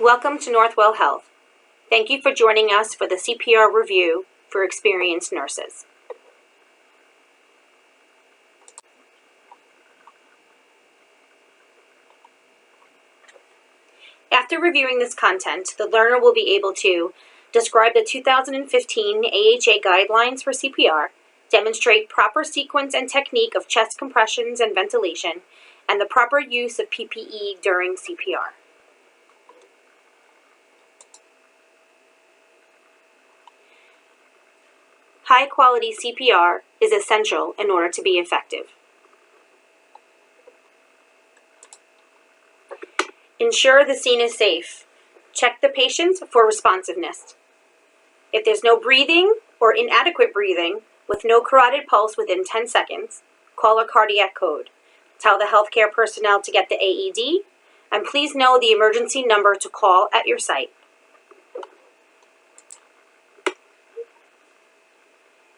Welcome to Northwell Health. Thank you for joining us for the CPR review for experienced nurses. After reviewing this content, the learner will be able to describe the 2015 AHA guidelines for CPR, demonstrate proper sequence and technique of chest compressions and ventilation, and the proper use of PPE during CPR. High-quality CPR is essential in order to be effective. Ensure the scene is safe. Check the patient for responsiveness. If there's no breathing or inadequate breathing with no carotid pulse within 10 seconds, call a cardiac code. Tell the healthcare personnel to get the AED, and please know the emergency number to call at your site.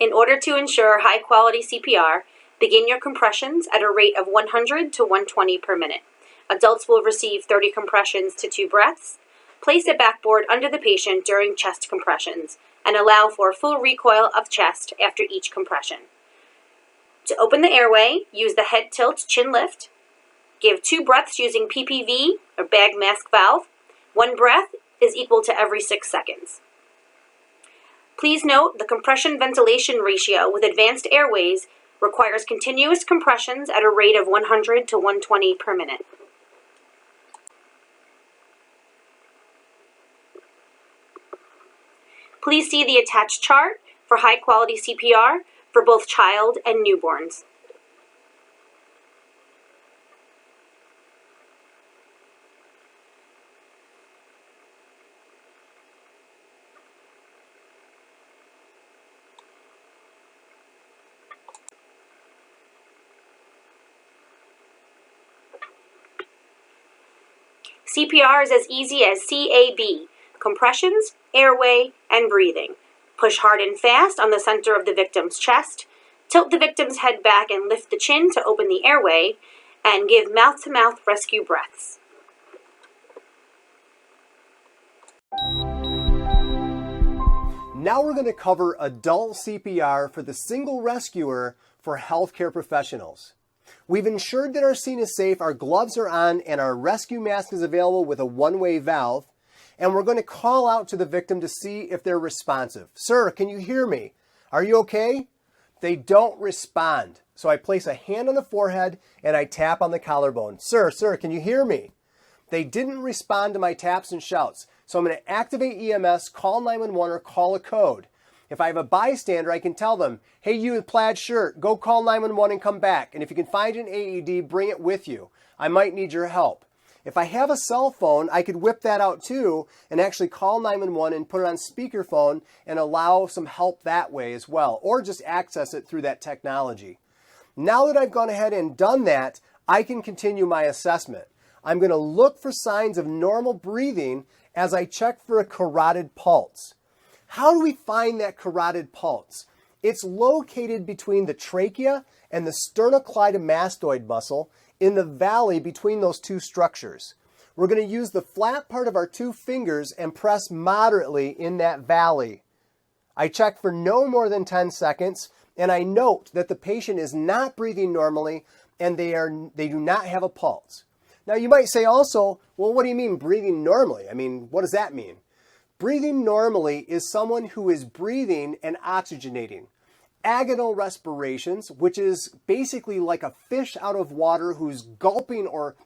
In order to ensure high-quality CPR, begin your compressions at a rate of 100 to 120 per minute. Adults will receive 30 compressions to 2 breaths. Place a backboard under the patient during chest compressions and allow for full recoil of chest after each compression. To open the airway, use the head tilt chin lift. Give 2 breaths using PPV or bag mask valve. 1 breath is equal to every 6 seconds. Please note the compression-ventilation ratio with advanced airways requires continuous compressions at a rate of 100 to 120 per minute. Please see the attached chart for high-quality CPR for both child and newborns. CPR is as easy as CAB, compressions, airway, and breathing. Push hard and fast on the center of the victim's chest, tilt the victim's head back and lift the chin to open the airway, and give mouth-to-mouth rescue breaths. Now we're going to cover adult CPR for the single rescuer for healthcare professionals. We've ensured that our scene is safe, our gloves are on, and our rescue mask is available with a one-way valve. And we're going to call out to the victim to see if they're responsive. Sir, can you hear me? Are you okay? They don't respond. So I place a hand on the forehead and I tap on the collarbone. Sir, can you hear me? They didn't respond to my taps and shouts. So I'm going to activate EMS, call 911 or call a code. If I have a bystander, I can tell them, hey, you in plaid shirt, go call 911 and come back. And if you can find an AED, bring it with you. I might need your help. If I have a cell phone, I could whip that out too and actually call 911 and put it on speakerphone and allow some help that way as well, or just access it through that technology. Now that I've gone ahead and done that, I can continue my assessment. I'm going to look for signs of normal breathing as I check for a carotid pulse. How do we find that carotid pulse? It's located between the trachea and the sternocleidomastoid muscle in the valley between those two structures. We're going to use the flat part of our 2 fingers and press moderately in that valley. I check for no more than 10 seconds, and I note that the patient is not breathing normally and they do not have a pulse. Now you might say also, well, what do you mean breathing normally? I mean, what does that mean? Breathing normally is someone who is breathing and oxygenating. Agonal respirations, which is basically like a fish out of water who's gulping or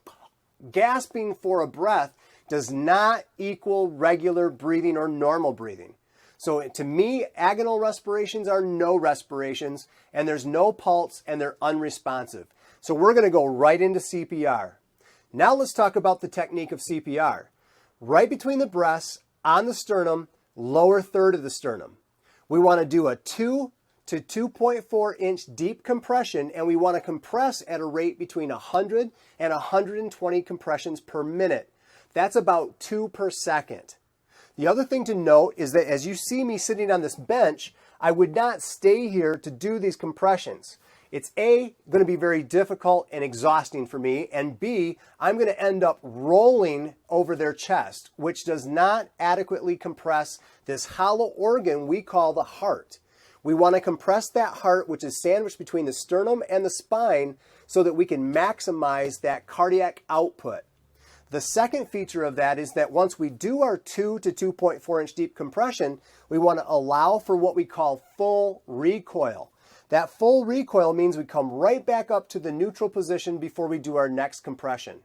gasping for a breath, does not equal regular breathing or normal breathing. So to me, agonal respirations are no respirations, and there's no pulse, and they're unresponsive. So we're going to go right into CPR. Now let's talk about the technique of CPR. Right between the breasts, on the sternum, lower third of the sternum. We want to do a 2 to 2.4 inch deep compression, and we want to compress at a rate between 100 and 120 compressions per minute. That's about 2 per second. The other thing to note is that as you see me sitting on this bench, I would not stay here to do these compressions. it's A, going to be very difficult and exhausting for me, and B, I'm going to end up rolling over their chest, which does not adequately compress this hollow organ we call the heart. We want to compress that heart, which is sandwiched between the sternum and the spine, so that we can maximize that cardiac output. The second feature of that is that once we do our 2 to 2.4 inch deep compression, we want to allow for what we call full recoil. That full recoil means we come right back up to the neutral position before we do our next compression.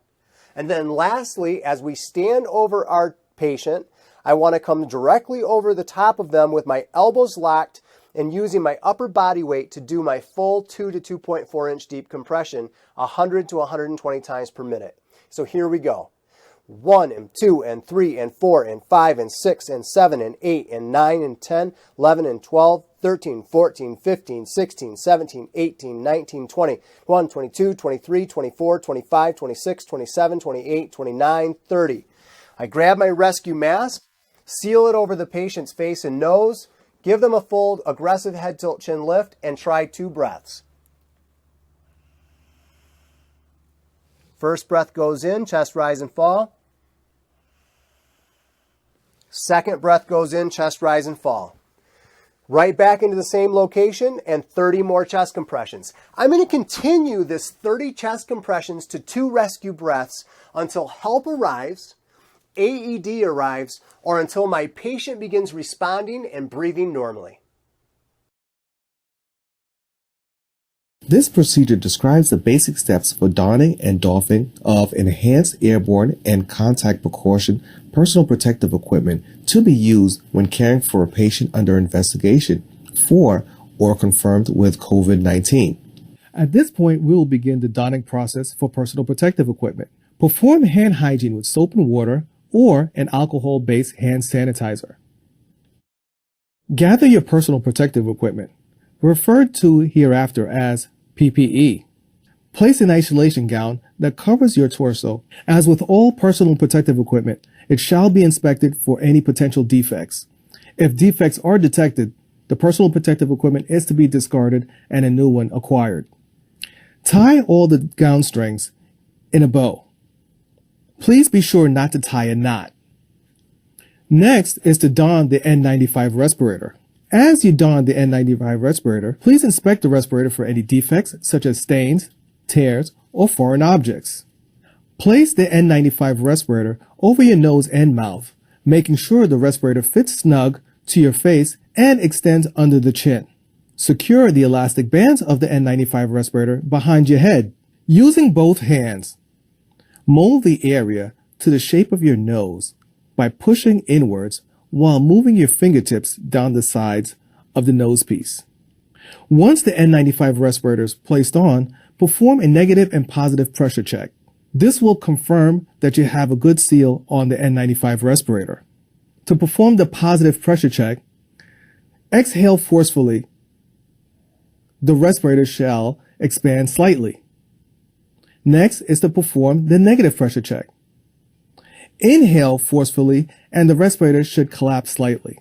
And then lastly, as we stand over our patient, I want to come directly over the top of them with my elbows locked and using my upper body weight to do my full 2 to 2.4 inch deep compression 100 to 120 times per minute. So here we go. 1 and 2 and 3 and 4 and 5 and 6 and 7 and 8 and 9 and 10, 11 and 12, 13, 14, 15, 16, 17, 18, 19, 20, 21, 22, 23, 24, 25, 26, 27, 28, 29, 30. I grab my rescue mask, seal it over the patient's face and nose, give them a full aggressive head tilt chin lift, and try 2 breaths. First breath goes in, chest rise and fall. Second breath goes in, chest rise and fall. Right back into the same location and 30 more chest compressions. I'm going to continue this 30 chest compressions to 2 rescue breaths until help arrives, AED arrives, or until my patient begins responding and breathing normally. This procedure describes the basic steps for donning and doffing of enhanced airborne and contact precaution personal protective equipment to be used when caring for a patient under investigation for or confirmed with COVID-19. At this point, we will begin the donning process for personal protective equipment. Perform hand hygiene with soap and water or an alcohol-based hand sanitizer. Gather your personal protective equipment, referred to hereafter as PPE. Place an isolation gown that covers your torso. As with all personal protective equipment, it shall be inspected for any potential defects. If defects are detected, the personal protective equipment is to be discarded and a new one acquired. Tie all the gown strings in a bow. Please be sure not to tie a knot. Next is to don the N95 respirator. As you don the N95 respirator, please inspect the respirator for any defects such as stains, tears, or foreign objects. Place the N95 respirator over your nose and mouth, making sure the respirator fits snug to your face and extends under the chin. Secure the elastic bands of the N95 respirator behind your head. Using both hands, mold the area to the shape of your nose by pushing inwards while moving your fingertips down the sides of the nose piece. Once the N95 respirator is placed on, perform a negative and positive pressure check. This will confirm that you have a good seal on the N95 respirator. To perform the positive pressure check, exhale forcefully. The respirator shall expand slightly. Next is to perform the negative pressure check. Inhale forcefully and the respirator should collapse slightly.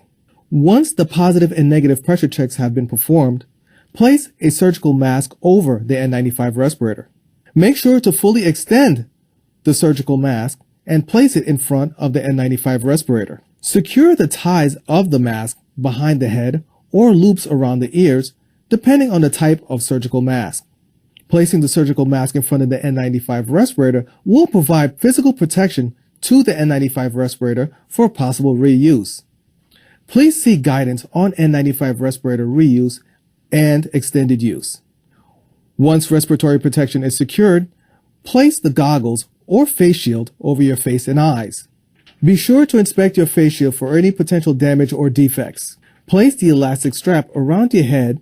Once the positive and negative pressure checks have been performed, place a surgical mask over the N95 respirator. Make sure to fully extend the surgical mask and place it in front of the N95 respirator. Secure the ties of the mask behind the head or loops around the ears, depending on the type of surgical mask. Placing the surgical mask in front of the N95 respirator will provide physical protection to the N95 respirator for possible reuse. Please see guidance on N95 respirator reuse and extended use. Once respiratory protection is secured, place the goggles or face shield over your face and eyes. Be sure to inspect your face shield for any potential damage or defects. Place the elastic strap around your head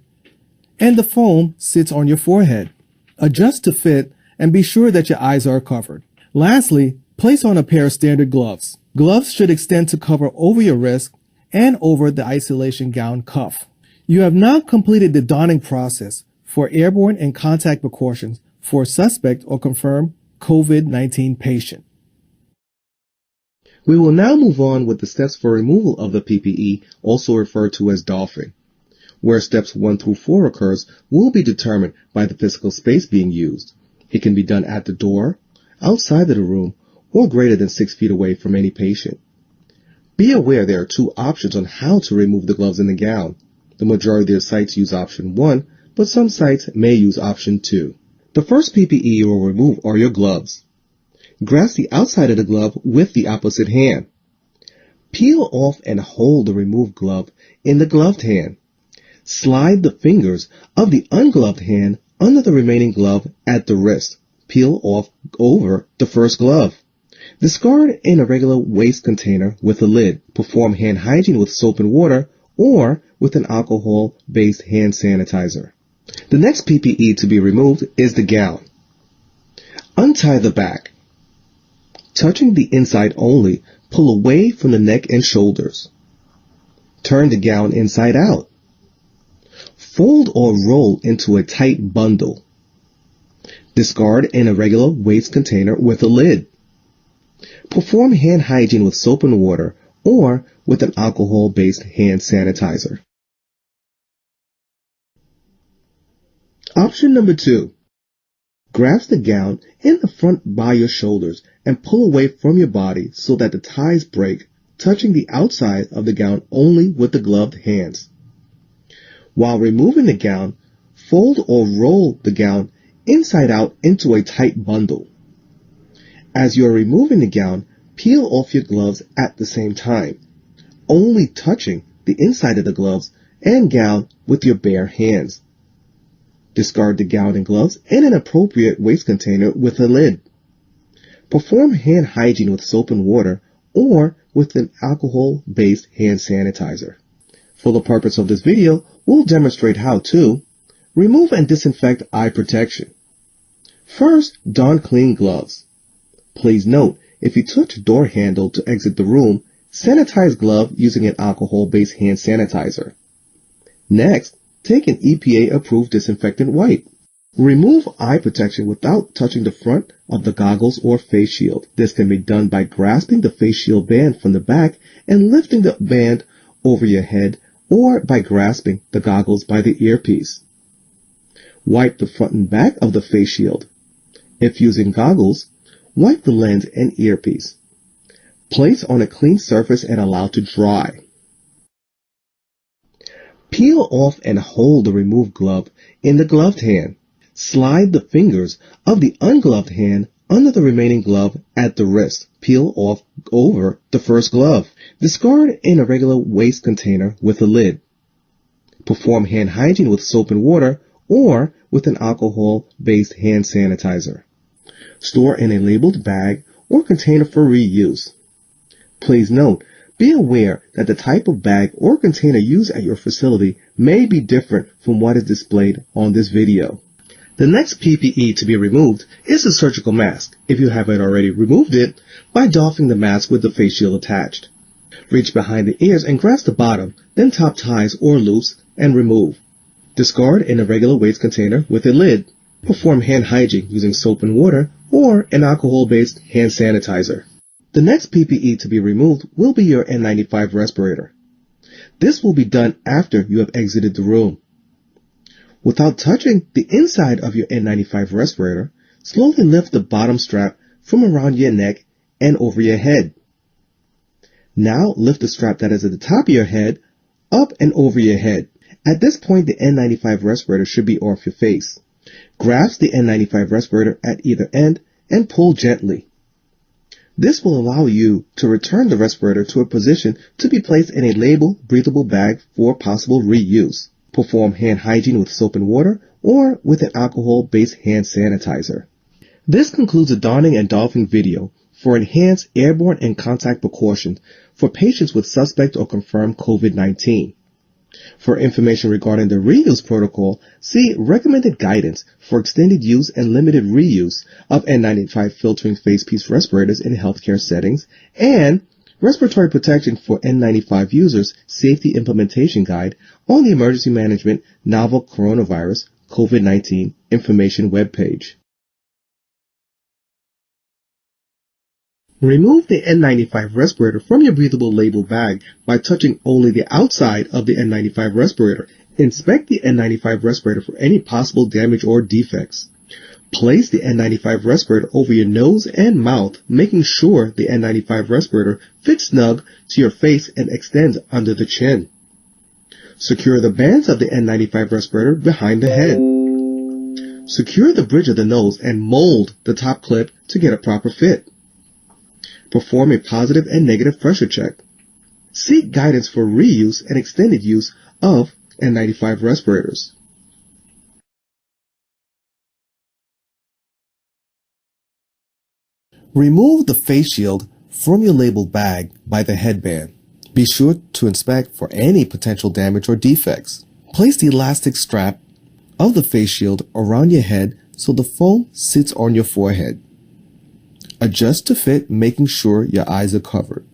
and the foam sits on your forehead. Adjust to fit and be sure that your eyes are covered. Lastly, place on a pair of standard gloves. Gloves should extend to cover over your wrist and over the isolation gown cuff. You have now completed the donning process for airborne and contact precautions for a suspect or confirmed COVID-19 patient. We will now move on with the steps for removal of the PPE, also referred to as doffing. Where steps 1 through 4 occurs will be determined by the physical space being used. It can be done at the door, outside of the room, or greater than 6 feet away from any patient. Be aware there are 2 options on how to remove the gloves and the gown. The majority of sites use option 1, but some sites may use option 2. The first PPE you will remove are your gloves. Grasp the outside of the glove with the opposite hand. Peel off and hold the removed glove in the gloved hand. Slide the fingers of the ungloved hand under the remaining glove at the wrist. Peel off over the first glove. Discard in a regular waste container with a lid. Perform hand hygiene with soap and water or with an alcohol-based hand sanitizer. The next PPE to be removed is the gown. Untie the back. Touching the inside only, pull away from the neck and shoulders. Turn the gown inside out. Fold or roll into a tight bundle. Discard in a regular waste container with a lid. Perform hand hygiene with soap and water or with an alcohol-based hand sanitizer. Option number 2. Grasp the gown in the front by your shoulders and pull away from your body so that the ties break, touching the outside of the gown only with the gloved hands. While removing the gown, fold or roll the gown inside out into a tight bundle. As you are removing the gown, peel off your gloves at the same time, only touching the inside of the gloves and gown with your bare hands. Discard the gown and gloves in an appropriate waste container with a lid. Perform hand hygiene with soap and water or with an alcohol-based hand sanitizer. For the purpose of this video, we'll demonstrate how to remove and disinfect eye protection. First, don clean gloves. Please note, if you touch door handle to exit the room, sanitize glove using an alcohol-based hand sanitizer. Next, take an EPA-approved disinfectant wipe. Remove eye protection without touching the front of the goggles or face shield. This can be done by grasping the face shield band from the back and lifting the band over your head, or by grasping the goggles by the earpiece. Wipe the front and back of the face shield. If using goggles, wipe the lens and earpiece. Place on a clean surface and allow to dry. Peel off and hold the removed glove in the gloved hand. Slide the fingers of the ungloved hand under the remaining glove at the wrist. Peel off over the first glove. Discard in a regular waste container with a lid. Perform hand hygiene with soap and water or with an alcohol-based hand sanitizer. Store in a labeled bag or container for reuse. Please note, be aware that the type of bag or container used at your facility may be different from what is displayed on this video. The next PPE to be removed is the surgical mask, if you haven't already removed it, by doffing the mask with the face shield attached. Reach behind the ears and grasp the bottom, then top ties or loops and remove. Discard in a regular waste container with a lid. Perform hand hygiene using soap and water or an alcohol-based hand sanitizer. The next PPE to be removed will be your N95 respirator. This will be done after you have exited the room. Without touching the inside of your N95 respirator, slowly lift the bottom strap from around your neck and over your head. Now lift the strap that is at the top of your head up and over your head. At this point, the N95 respirator should be off your face. Grasp the N95 respirator at either end and pull gently. This will allow you to return the respirator to a position to be placed in a labeled, breathable bag for possible reuse. Perform hand hygiene with soap and water or with an alcohol-based hand sanitizer. This concludes the donning and doffing video for enhanced airborne and contact precautions for patients with suspect or confirmed COVID-19. For information regarding the reuse protocol, see recommended guidance for extended use and limited reuse of N95 filtering face piece respirators in healthcare settings, and Respiratory Protection for N95 Users Safety Implementation Guide on the Emergency Management Novel Coronavirus COVID-19 Information webpage. Remove the N95 respirator from your breathable label bag by touching only the outside of the N95 respirator Inspect the N95 respirator for any possible damage or defects. Place the N95 respirator over your nose and mouth, making sure the N95 respirator fits snug to your face and extends under the chin. Secure the bands of the N95 respirator behind the head. Secure the bridge of the nose and mold the top clip to get a proper fit. Perform a positive and negative pressure check. Seek guidance for reuse and extended use of N95 respirators. Remove the face shield from your labeled bag by the headband. Be sure to inspect for any potential damage or defects. Place the elastic strap of the face shield around your head so the foam sits on your forehead. Adjust to fit, making sure your eyes are covered.